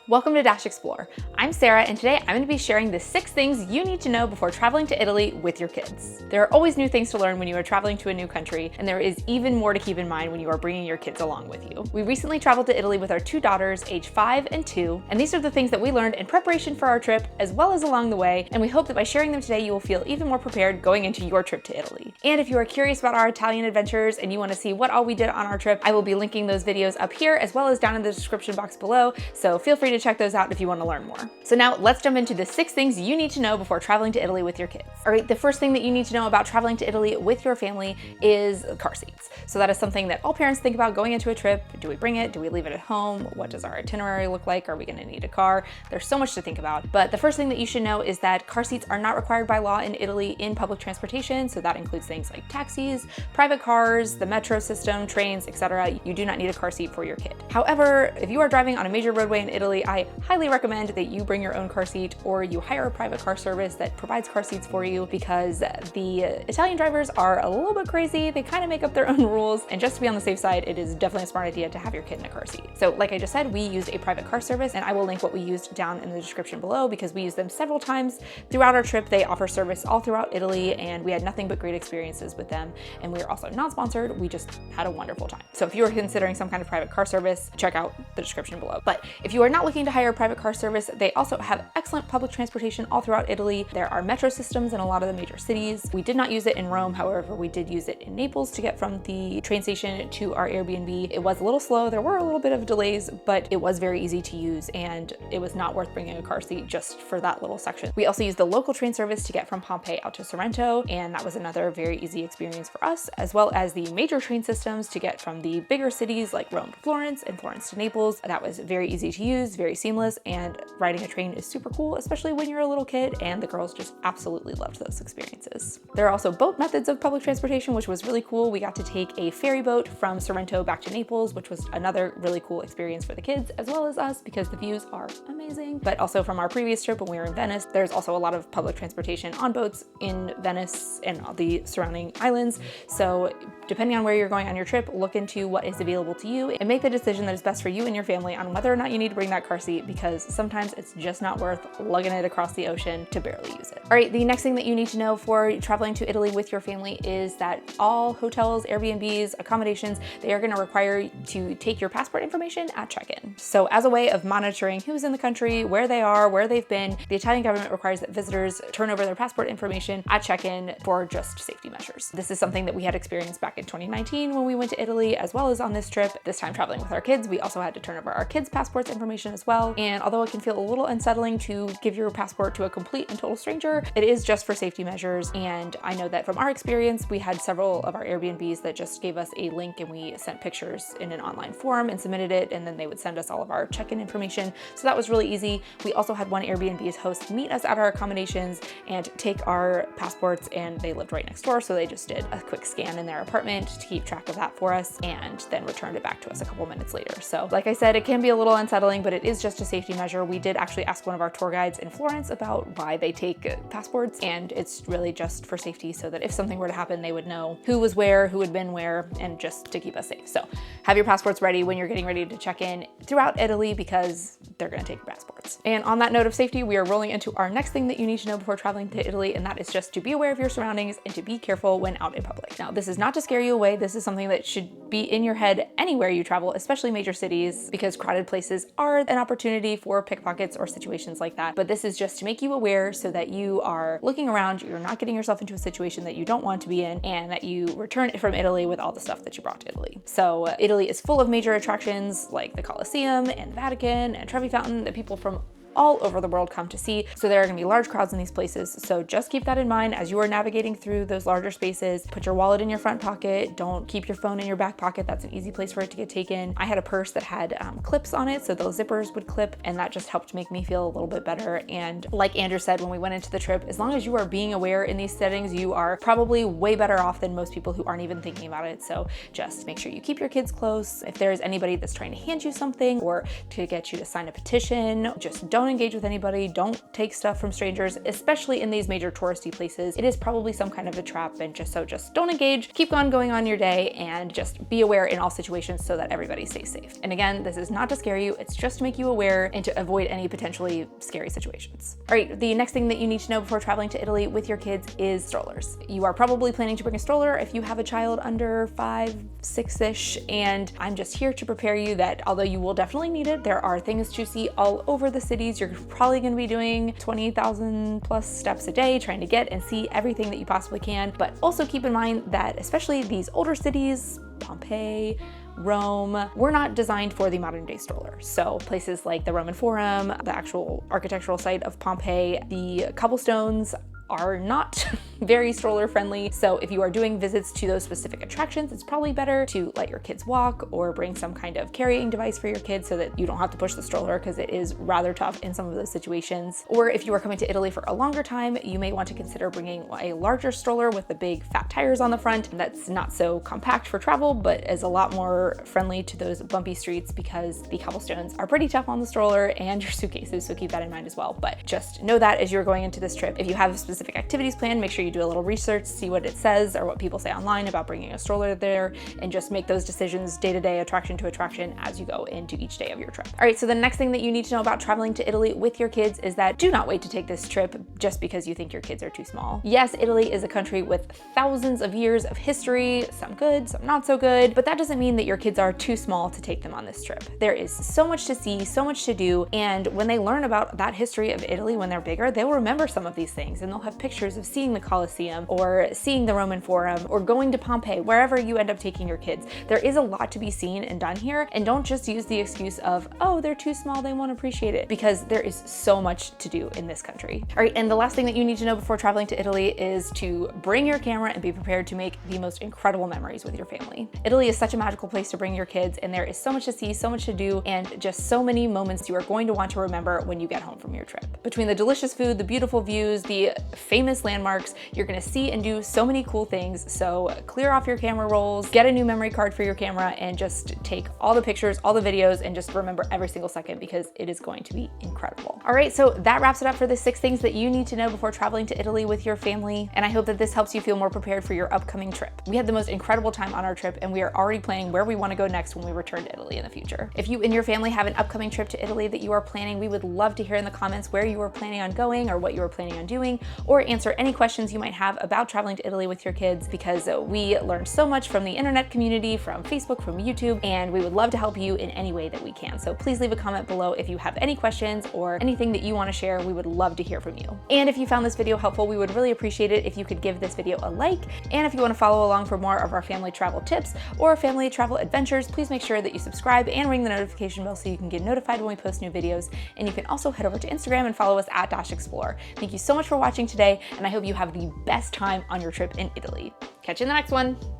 Welcome to Dash Explore. I'm Sarah, and today I'm going to be sharing the 6 things you need to know before traveling to Italy with your kids. There are always new things to learn when you are traveling to a new country, and there is even more to keep in mind when you are bringing your kids along with you. We recently traveled to Italy with our 2 daughters, age 5 and 2, and these are the things that we learned in preparation for our trip, as well as along the way, and we hope that by sharing them today, you will feel even more prepared going into your trip to Italy. And if you are curious about our Italian adventures and you want to see what all we did on our trip, I will be linking those videos up here as well as down in the description box below, so feel free to check those out if you want to learn more. So now let's jump into the 6 things you need to know before traveling to Italy with your kids. All right, the first thing that you need to know about traveling to Italy with your family is car seats. So that is something that all parents think about going into a trip. Do we bring it? Do we leave it at home? What does our itinerary look like? Are we going to need a car? There's so much to think about. But the first thing that you should know is that car seats are not required by law in Italy in public transportation. So that includes things like taxis, private cars, the metro system, trains, etc. You do not need a car seat for your kid. However, if you are driving on a major roadway in Italy, I highly recommend that you bring your own car seat or you hire a private car service that provides car seats for you, because the Italian drivers are a little bit crazy. They kind of make up their own rules, and just to be on the safe side, it is definitely a smart idea to have your kid in a car seat. So like I just said, we used a private car service, and I will link what we used down in the description below because we used them several times throughout our trip. They offer service all throughout Italy, and we had nothing but great experiences with them. And we are also not sponsored. We just had a wonderful time. So if you are considering some kind of private car service, check out the description below. But if you are not looking to hire a private car service, they also have excellent public transportation all throughout Italy. There are metro systems in a lot of the major cities. We did not use it in Rome, however, we did use it in Naples to get from the train station to our Airbnb. It was a little slow, there were a little bit of delays, but it was very easy to use, and it was not worth bringing a car seat just for that little section. We also used the local train service to get from Pompeii out to Sorrento, and that was another very easy experience for us, as well as the major train systems to get from the bigger cities like Rome to Florence and Florence to Naples. That was very easy to use, very seamless, and riding a train is super cool, especially when you're a little kid, and the girls just absolutely loved those experiences. There are also boat methods of public transportation, which was really cool. We got to take a ferry boat from Sorrento back to Naples, which was another really cool experience for the kids as well as us because the views are amazing. But also from our previous trip when we were in Venice, there's also a lot of public transportation on boats in Venice and all the surrounding islands. So depending on where you're going on your trip, look into what is available to you and make the decision that is best for you and your family on whether or not you need to bring that car seat, because sometimes it's just not worth lugging it across the ocean to barely use it. All right, the next thing that you need to know for traveling to Italy with your family is that all hotels, Airbnbs, accommodations, they are going to require you to take your passport information at check-in. So as a way of monitoring who's in the country, where they are, where they've been, the Italian government requires that visitors turn over their passport information at check-in for just safety measures. This is something that we had experienced back in 2019 when we went to Italy, as well as on this trip. This time traveling with our kids, we also had to turn over our kids' passports information as well. And although it can feel a little unsettling to give your passport to a complete and total stranger, it is just for safety measures. And I know that from our experience, we had several of our Airbnbs that just gave us a link and we sent pictures in an online form and submitted it, and then they would send us all of our check-in information. So that was really easy. We also had one Airbnb's host meet us at our accommodations and take our passports, and they lived right next door. So they just did a quick scan in their apartment to keep track of that for us and then returned it back to us a couple minutes later. So like I said, it can be a little unsettling, but it is just a safety measure. We did actually ask one of our tour guides in Florence about why they take passports, and it's really just for safety so that if something were to happen, they would know who was where, who had been where, and just to keep us safe. So have your passports ready when you're getting ready to check in throughout Italy, because they're going to take your passports. And on that note of safety, we are rolling into our next thing that you need to know before traveling to Italy, and that is just to be aware of your surroundings and to be careful when out in public. Now, this is not to scare you away. This is something that should be in your head anywhere you travel, especially major cities, because crowded places are an opportunity for pickpockets or situations like that. But this is just to make you aware so that you are looking around, you're not getting yourself into a situation that you don't want to be in, and that you return from Italy with all the stuff that you brought to Italy. So Italy is full of major attractions like the Colosseum and Vatican and Trevi Fountain that people from all over the world come to see. So there are going to be large crowds in these places. So just keep that in mind as you are navigating through those larger spaces. Put your wallet in your front pocket. Don't keep your phone in your back pocket. That's an easy place for it to get taken. I had a purse that had clips on it, so those zippers would clip, and that just helped make me feel a little bit better. And like Andrew said when we went into the trip, as long as you are being aware in these settings, you are probably way better off than most people who aren't even thinking about it. So just make sure you keep your kids close. If there's anybody that's trying to hand you something or to get you to sign a petition, just don't don't engage with anybody, don't take stuff from strangers, especially in these major touristy places. It is probably some kind of a trap, and just don't engage, keep on going on your day, and just be aware in all situations so that everybody stays safe. And again, this is not to scare you, it's just to make you aware and to avoid any potentially scary situations. All right, the next thing that you need to know before traveling to Italy with your kids is strollers. You are probably planning to bring a stroller if you have a child under 5, 6-ish, and I'm just here to prepare you that although you will definitely need it, there are things to see all over the cities. You're probably going to be doing 20,000 plus steps a day trying to get and see everything that you possibly can, but also keep in mind that especially these older cities, Pompeii, Rome, were not designed for the modern day stroller. So places like the Roman Forum, the actual architectural site of Pompeii, the cobblestones are not very stroller friendly. So if you are doing visits to those specific attractions, it's probably better to let your kids walk or bring some kind of carrying device for your kids so that you don't have to push the stroller, because it is rather tough in some of those situations. Or if you are coming to Italy for a longer time, you may want to consider bringing a larger stroller with the big fat tires on the front that's not so compact for travel, but is a lot more friendly to those bumpy streets, because the cobblestones are pretty tough on the stroller and your suitcases, so keep that in mind as well. But just know that as you're going into this trip, if you have specific activities planned, make sure you do a little research, see what it says or what people say online about bringing a stroller there, and just make those decisions day to day, attraction to attraction, as you go into each day of your trip. All right, so the next thing that you need to know about traveling to Italy with your kids is that do not wait to take this trip just because you think your kids are too small. Yes, Italy is a country with thousands of years of history, some good, some not so good, but that doesn't mean that your kids are too small to take them on this trip. There is so much to see, so much to do, and when they learn about that history of Italy when they're bigger, they will remember some of these things, and they'll have pictures of seeing the Colosseum or seeing the Roman Forum or going to Pompeii, wherever you end up taking your kids. There is a lot to be seen and done here, and don't just use the excuse of, oh, they're too small, they won't appreciate it, because there is so much to do in this country. All right, and the last thing that you need to know before traveling to Italy is to bring your camera and be prepared to make the most incredible memories with your family. Italy is such a magical place to bring your kids, and there is so much to see, so much to do, and just so many moments you are going to want to remember when you get home from your trip. Between the delicious food, the beautiful views, the famous landmarks, you're gonna see and do so many cool things. So clear off your camera rolls, get a new memory card for your camera, and just take all the pictures, all the videos, and just remember every single second, because it is going to be incredible. All right, so that wraps it up for the 6 things that you need to know before traveling to Italy with your family, and I hope that this helps you feel more prepared for your upcoming trip. We had the most incredible time on our trip, and we are already planning where we want to go next when we return to Italy in the future. If you and your family have an upcoming trip to Italy that you are planning, we would love to hear in the comments where you are planning on going or what you are planning on doing, or answer any questions you might have about traveling to Italy with your kids, because we learned so much from the internet community, from Facebook, from YouTube, and we would love to help you in any way that we can. So please leave a comment below if you have any questions or anything that you want to share. We would love to hear from you. And if you found this video helpful, we would really appreciate it if you could give this video a like. And if you want to follow along for more of our family travel tips or family travel adventures, please make sure that you subscribe and ring the notification bell so you can get notified when we post new videos. And you can also head over to Instagram and follow us at @Explore. Thank you so much for watching today, and I hope you have the best time on your trip in Italy. Catch you in the next one.